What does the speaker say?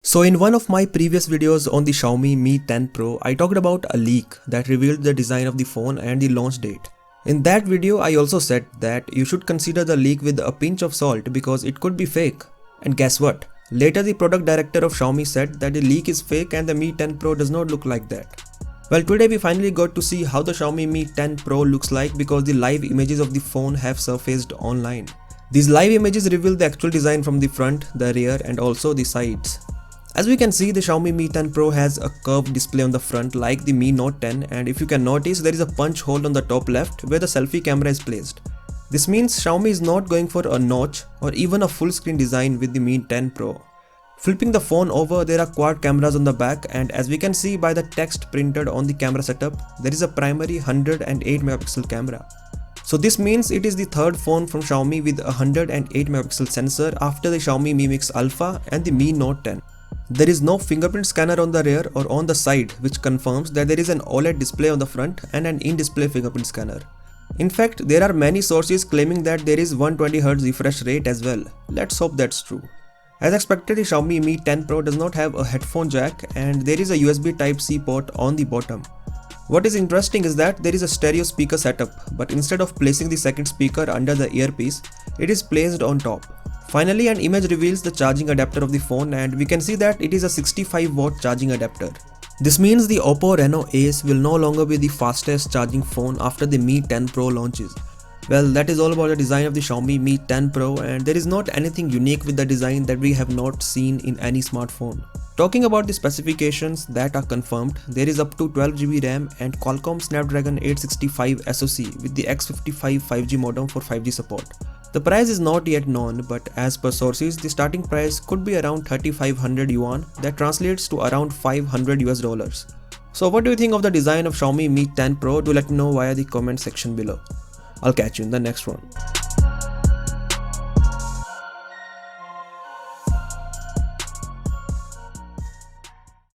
So in one of my previous videos on the Xiaomi Mi 10 Pro, I talked about a leak that revealed the design of the phone and the launch date. In that video, I also said that you should consider the leak with a pinch of salt because it could be fake. And guess what? Later the product director of Xiaomi said that the leak is fake and the Mi 10 Pro does not look like that. Well, today we finally got to see how the Xiaomi Mi 10 Pro looks like because the live images of the phone have surfaced online. These live images reveal the actual design from the front, the rear and also the sides. As we can see, the Xiaomi Mi 10 Pro has a curved display on the front like the Mi Note 10, and if you can notice, there is a punch hole on the top left where the selfie camera is placed. This means Xiaomi is not going for a notch or even a full screen design with the Mi 10 Pro. Flipping the phone over, there are quad cameras on the back, and as we can see by the text printed on the camera setup, there is a primary 108 megapixel camera. So this means it is the third phone from Xiaomi with a 108 megapixel sensor after the Xiaomi Mi Mix Alpha and the Mi Note 10. There is no fingerprint scanner on the rear or on the side, which confirms that there is an OLED display on the front and an in-display fingerprint scanner. In fact, there are many sources claiming that there is 120Hz refresh rate as well. Let's hope that's true. As expected, the Xiaomi Mi 10 Pro does not have a headphone jack and there is a USB Type-C port on the bottom. What is interesting is that there is a stereo speaker setup, but instead of placing the second speaker under the earpiece, it is placed on top. Finally, an image reveals the charging adapter of the phone and we can see that it is a 65 watt charging adapter. This means the Oppo Reno Ace will no longer be the fastest charging phone after the Mi 10 Pro launches. Well, that is all about the design of the Xiaomi Mi 10 Pro, and there is not anything unique with the design that we have not seen in any smartphone. Talking about the specifications that are confirmed, there is up to 12GB RAM and Qualcomm Snapdragon 865 SoC with the X55 5G modem for 5G support. The price is not yet known, but as per sources, the starting price could be around 3500 yuan, that translates to around $500 US. So what do you think of the design of Xiaomi Mi 10 Pro? Do let me know via the comment section below. I'll catch you in the next one.